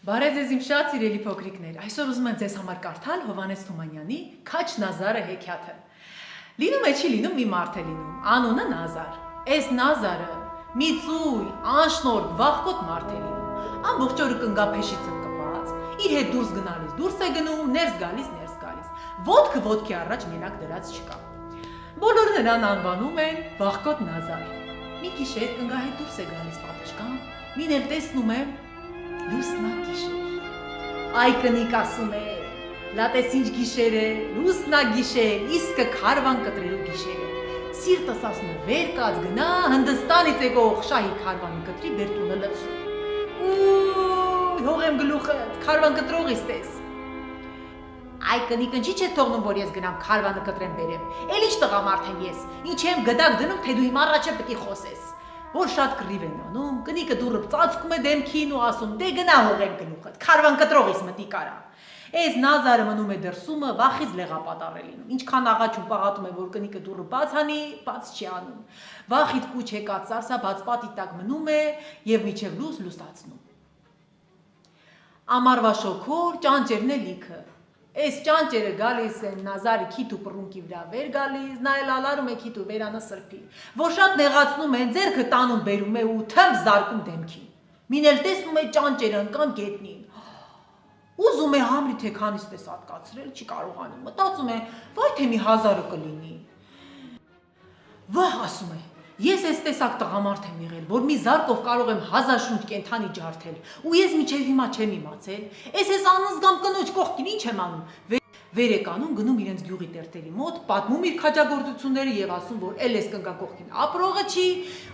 Բարև ձեզ իմ շատ սիրելի փոքրիկներ, այսօր ուզում եմ ձեզ համար կարդալ Հովհաննես Թումանյանի Քաչ Նազարը հեքիաթը։ Լինում է չի լինում մի մարդ է լինում, անունը Նազար։ Այս Նազարը մի ծույլ, անշնորհ, վախկոտ մարդ է լինում, ամբողջ օրը կնգափեշից կպած, իր հետ դուրս գնալիս դուրս է գնում, ներս գալիս, ոտքը ոտքի առաջ մենակ դրած չկա։ Բոլորը նրան անվանում են վախկոտ Նազար։ Մի գիշեր կնգահետ դուրս է գալիս պատշգամբ, մին էլ տեսնում է լուսնագիշեր։ Այ կնիկ ասում է, լատես ինչ գիշեր է, լուսնագիշեր, իսկը քարվան կտրելու գիշեր է։ Սիրտս ասում է, վեր կաց գնա, Հնդստանից եկող շահի քարվանը կտրի, բեր տունը լցրու։ Ու հողեմ գլուխը, քարվան կտրողից տես։ Այ կնիկ ինչի՞ չես թողնում, որ ես գնամ քարվանը կտրեմ բերեմ։ Էլ ինչ տղամարդ եմ ես, ինչ եմ գդակ դնում, թե դու իմ առաջը պետք է խոսես։ Որ շատ կռիվ են անում, կնիկը դուրը ծածկում է դեմքին ու ասում, դե գնա հողեմ գլուխդ, քարվան կտրողից մտի կարա։ Այս Նազարը մնում է դրսումը, վախից լեղապատառ է լինում։ Ինչքան աղաչում պաղատում է, որ կնիկը դուրը բաց անի, բաց չի անում։ Վախից կուչ եկած սարսափած պատի տակ մնում է եւ միջև լուսացնում։ Ամառվա շոգոր ճանճերն է լիքը։ Այս ճանճերը գալիս են Նազարի քիթ ու պռունկի վրա վեր գալիս, նա էլ ալարում է քիթ ու վերանը սրբի, որ շատ նեղացնում են, ձեռքը տանում բերում է ու թմբ զարկում դեմքին։ Մին էլ տեսնում է ճանճերը ընկան գետնին։ Ուզում է համրի թե քանից տես ատկացրել, չի կարողանում, մտածում է, վայ թե մի 1000-ը կլինի։ Վահ, ասում է, ես այս տեսակ տղամարդ եմ եղել, որ մի զարկով կարող եմ 1000 շունչ կենթանի ջարդել, ու ես միջև հիմա չեմ իմացել, այս անզգամ կնոջ կողքին ինչ եմ անում։ Վեր է կանում, գնում իրենց գյուղի տերտերի մոտ, պատմում իր քաջագործությունները եւ ասում, որ էլ էս կնկա կողքին ապրողը չի,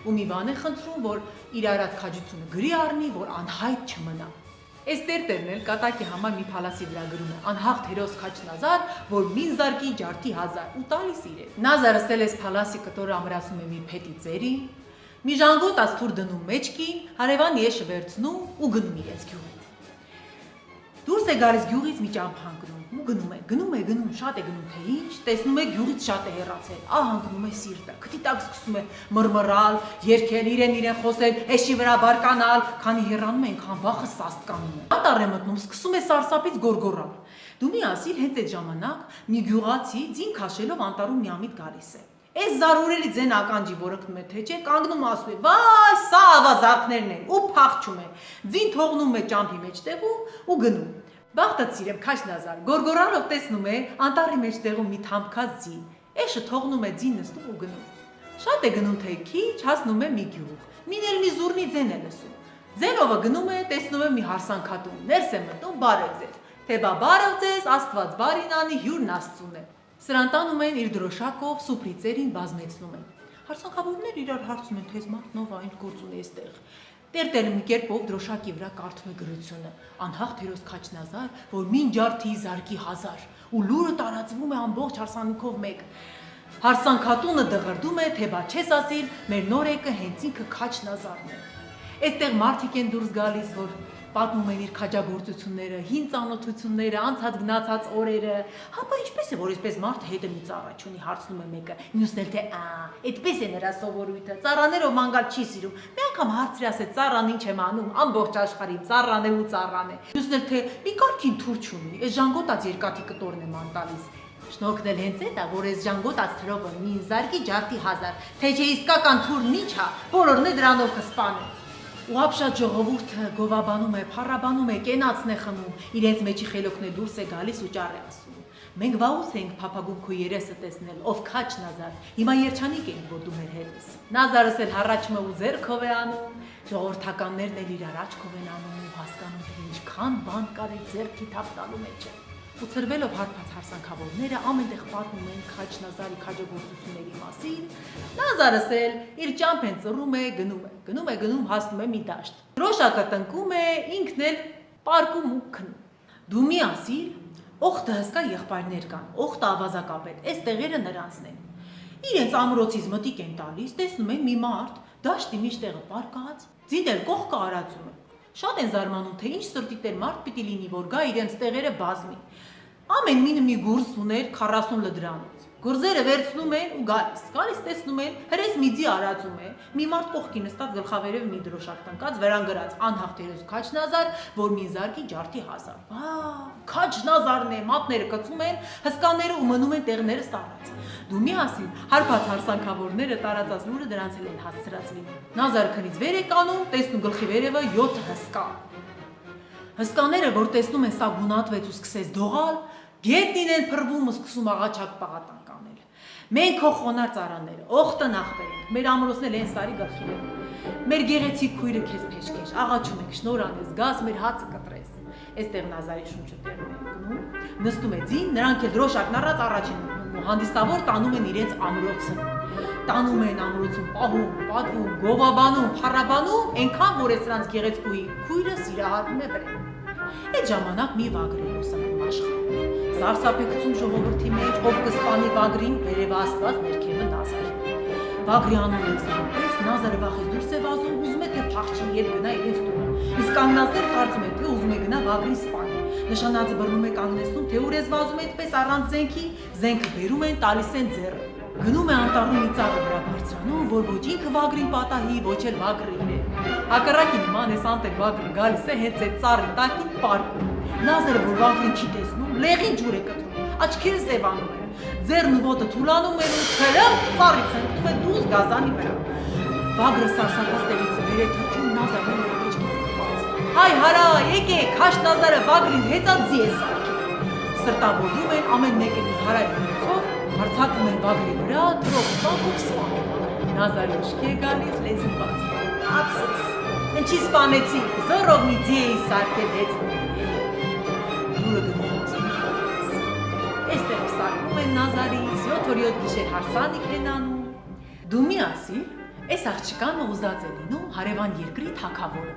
ու մի բան է խնդրում, որ իր արած քաջությունը գրի առնի, որ անհայտ չմնա։ Այս տերտերն էլ կատակի համար մի փալասի վրա գրում է անհաղթ հերոս Քաչ Նազար, որ մին զարկի ջարդի 1000 ու տալիս իրեն։ Նազարը ստել էս փալասի կտորը ամրացնում է մի փետի ծերին, մի ժանգոտ ասթուր դնում մեջքին, հարևան եշը վերցնում ու գնում իրենց գյուղից։ Դուրս է գալիս գյուղից մի ճամփա ընկնում ու գնում, շատ է գնում, թե ինչ, տեսնում է գյուղից շատ է հեռացել, հանգնում է սիրտը, քթի տակ սկսում է մռմռալ, երգել, իրեն խոսել, էշի վրա բարկանալ, քանի հեռանում է, այնքան վախը սաստկանում է։ Անտառ է մտնում, սկսում է սարսափից գորգորալ։ Դու մի ասիր, հենց այդ ժամանակ մի գյուղացի ձին քաշելով անտառում միամիտ գալիս է։ Այս զարորելի ձեն ականջի, որը կնում է թե չէ, կանգնում ասում է, վայ, սա ավազակներն են, ու փախչում է։ Ձին թողնում է ճամփի մեջտեղում ու գնում։ Բախտած իրեմ Քաչ Նազար, գորգորալով տեսնում է անտառի մեջտեղում մի թամբքած ձի, էշը թողնում է ձին նստում ու գնում։ Շատ է գնում թե քիչ, հասնում է մի գյուղ, մին էլ մի զուռնի ձեն է լսում։ Ձենովը գնում է, տեսնում է մի հարսանքատուն, ներս է մտնում, բարև ձեզ, թե բա բարև ձեզ, Աստված բարին անի, հյուրն Աստծուն է։ Սրան տանում են իր դրոշակով, սուպրի ծերին բազմեցնում են։ Հարսանքավորներ իրար հարցում են, թե մարդն ով այն գործ ունի այստեղ։ Տերտերը մի կերպով դրոշակի վրա կարդում է գրությունը, անհաղթ հերոս Քաչ Նազար, որ մին ջարդի զարկի 1000, ու լուրը տարածվում է ամբողջ հարսանիքով մեկ։ Հարսանքատունը դղրդում է, թե բա չես ասիր, մեր նոր եկը հենց ինքը Քաչ Նազարն է։ Այստեղ մարդիկ են դուրս գալիս, որ պատմում են իր քաջագործությունները, հին ծանոթությունները, անցած գնացած օրերը։ Հապա ինչպես է, որ այսպես մարդը հետը մի ծառա չունի, հարցնում է մեկը, մյուսն էլ թե այդպես է նրա սովորույթը, ծառաներով մանգալ չի սիրում։ Մի անգամ հարցրի ասեց, ծառան ինչ եմ անում, ամբողջ աշխարհի ծառան է ու ծառան է։ Մյուսն էլ թե մի կարգին թուր չունի, այս ժանգոտած երկաթի կտորն եմ ան տալիս։ Շնորհքն էլ հենց այդ է, որ այս ժանգոտած թրովը մի զարկի ջարդի 1000, թե չէ իսկական թուրն ինչ է, բոլորն է դրանով կսպանեն։ Ու ապշած ժողովուրդը գովաբանում է, փառաբանում է, կենացն է խմում, իրենց մեջի խելոքն է դուրս է գալիս ու ճառ է ասում։ Մենք վաղուց ենք փափագում քո երեսը տեսնել, ով Քաչ Նազար, հիմա երջանիկ ենք, որ դու մեր հետ ես։ Նազարս էլ հառաչում է ու ձեռքով է անում, ժողովրդականներն էլ իրար աչքով են անում ու հասկանում, թե ինչքան բան կար այդ ձեռքի թափ տալու մեջ։ Ու ցրվելով հարբած հարսանքավորները ամենտեղ պատմում են Քաչ Նազարի քաջագործությունների մասին, Նազարս էլ իր ճամփեն ծռում է, գնում, հասնում է մի դաշտ։ Դրոշակը տնկում է, ինքն էլ պարկում ու քնում։ Դու մի ասիր, օխտը հսկա եղբայրներ կան, օխտը ավազակապետ, այս տեղերը նրանցն են։ Իրենց ամրոցից մտիկ են տալիս, տեսնում են մի մարդ, դաշտի միջտեղը պարկած, ձին էլ կողքը արածում է։ Շատ են զարմանում, թե ինչ սրտի տեր մարդ պիտի լինի, որ գա իրենց տեղերը բազմի։ Ամեն մինը մի գուրս ուներ 40 լդրանոց։ Գուրզերը վերցնում են ու գալիս տեսնում են հրես միձի արածում է, մի մարդ կողքի նստած գլխավերև մի դրոշակ տնկած, վրան գրած անհաղթերոս Քաչնազար, որ մի զարկի ջարդի 1000։ Վա, Քաչնազարն է, մատները կծում են, հսկաները ու մնում են տեղները սառած։ Դու մի ասի, հարբած հարսանքավորները տարածած լուրը դրանց են հասցրած լինում։ Նազարը քնից վեր է կանում, տեսնում գլխի վերևը 7 հսկա։ Հսկաները, որ տեսնում են սա գունատվեց ու սկսեց դողալ, գետնին են փռվում ու սկսում աղաչակ պաղատան կանել։ Մենք քո խոնար ծարանները, օղտը նախբեր ենք, մեր ամրոցն էլ են սարի գլխին են։ Մեր գեղեցիկ քույրը քեզ փեշքեշ, աղաչում ենք, շնոր անես, գաս մեր հացը կտրես։ Այստեղ Նազարի շունչը տեղում է գնում, նստում է ձին, նրանք էլ դրոշակն առած առաջ են մտնում ու հանդիսավոր տանում են իրենց ամրոցը։ Տանում են ամրոցում, պահում, պատվում, գովաբանում, փառաբանում, այնքան որ է սրանց գեղեցկուհի քույրը սիրահարվում է վրան։ Այդ ժամանակ մի վագր է լուսանում աշխարհը։ Սարսափ է գցում ժողովրդի մեջ, ով կսպանի վագրին, վերևը աստված, ներքևը Նազար։ Վագրի անուն է զանգես, Նազարը վախից դուրս է վազում, ուզում է թե փախչի ետ գնա իրենց տունը։ Իսկ կանգնածները կարծում են, թե ուզում է գնա վագրին սպանի։ Նշանածը բռնում է կանգնեցնում, թե ուր ես վազում այդպես առանց զենքի, զենքը բերում են, տալիս են ձեռը։ Գնում է անտառում մի ծառը վրա բարձրանում, որ ոչ ինքը վագրին պատահի, ոչ էլ վագրը իրեն։ Հակառակի նման էս անտեր վագրը գալիս է հենց այդ ծառի տակին պարկում։ Նազարը որ վագրին չի տեսնում, լեղին ջուր է կտրում, աչքերը սևանում են, ձեռն ու ոտը թուլանում են ու թրը ծառից ընկնում է դուրս գազանի վրա։ Վագրը սարսափած տեղից վեր է թռչում, Նազարն ու մեջքից կպած։ Հայ հարա, եկեք, Քաչնազարը վագրին հեծած ձի է սարքել։ Սրտավորում են, ամեն մեկը մի հարայ լույսով հարցակվում են վագրի վրա, դրող սպանքով սպանում։ Նազարի ուշքի է գալիս, լեզին բացվում։ Ափսոս, ինչի սպանեցի, զորով մի ձի էի սարքել հեծնում։ Լուրը գնում Այստեղ սարքում են Նազարից, 7-7 գիշեր հարսանիք են անում։ Դու մի ասի, այս աղջկանը ուզած է լինում հարևան երկրի թագավորը,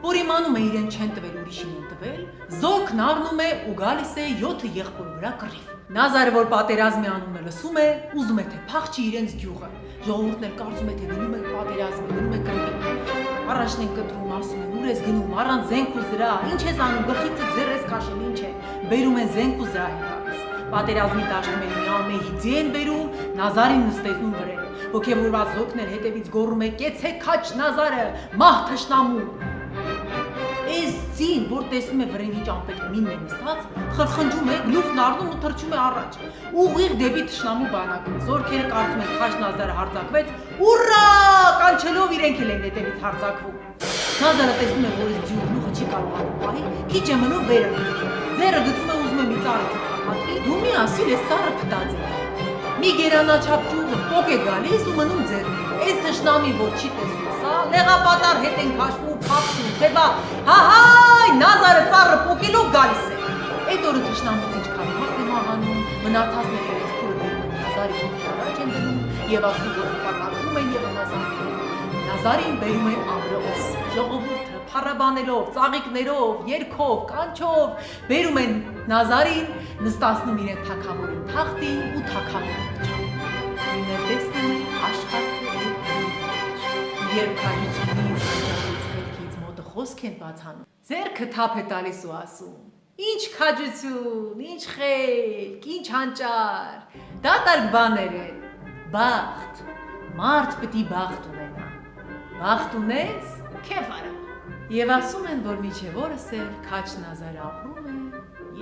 որ իմանում է իրեն չեն տվել ուրիշին են տվել, զորքն առնում է ու գալիս է 7 եղբոր վրա կռիվ։ Նազարը, որ պատերազմի անունը լսում է, ուզում է թե փախչի իրենց գյուղը։ Ժողովուրդն էլ կարծում է թե գնում է պատերազմի, գնում է կռվի։ Առաջն են կտրում, ասում են՝ ուր ես գնում, առանց զենք ու զրահ, ինչ ես անում, գլխիցը ձեռ ես քաշել, ինչ է։ Բերում են զենք ու զրահ են տալիս։ Պատերազմի դաշտում են մի ամեհի ձի են բերում, Նազարին նստեցնում վրեն։ Ոգևորված զոքն էլ հետևից գոռում է՝ «Կեցեք Քաչնազարը, մահ թշնամու»։ Այս ձին, որ տեսնում է վրենի ճամպետ մինն է նստած, խրխնջում է, գլուխն առնում ու թռչում է առաջ։ Ուղիղ դեպի թշնամու բանակը։ Զորքերը կարծում են Քաչնազարը հարձակվեց, ուռա! Կանչելով իրենք էլ են հետևից հարձակվում։ Նազարը տեսնում է, որ այս ձիու գլուխը չի կարողանում պահի, քիչ է մնում վերը։ Ձեռը գցում է ուզում է մի ծառը ծխախատվի, դու մի ասիր, այս ծառը փտած է։ Մի գերանաչափ ճյուղը պոկ է գալիս ու մնում ձեռքին։ Այս թշնամի որ չի տեսնում սա, լեղապատար հետ են քաշվում, փախչում, թե բա, հա-հայ, Նազարը ծառը պոկելով գալիս է։ Այդ օրը թշնամուց ինչքան մարդ է մահանում, մնացածները իրենց թուրը բերում են Նազարի գլխի առաջ են դնում եւ ասում, որ պատառվում են եւ վնասվում։ Նազարին բերում են ամրոց, ժողովուրդը փառաբանելով, ծաղիկներով, երգով, կանչով բերում են Նազարին, նստացնում իրեն թագավորին թախտին ու թագավորին փչում։ Իներ տեսնում են աշխարհը երբ քաջությունից խելքից մոտը խոսք են բացանում։ Ձեռքը թափ է տալիս ու ասում. Ինչ քաջություն, ինչ խելք, ինչ հանճար, դատարկ բաներ են, բախտ, մարդ պիտի բախտ ունենա, բախտ ունես, քեֆ արա։ Եվ ասում են, որ միջև օրս էլ Քաչնազարը ապրում է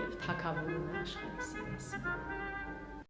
և թագավորում է աշխարհի սիրեցնում։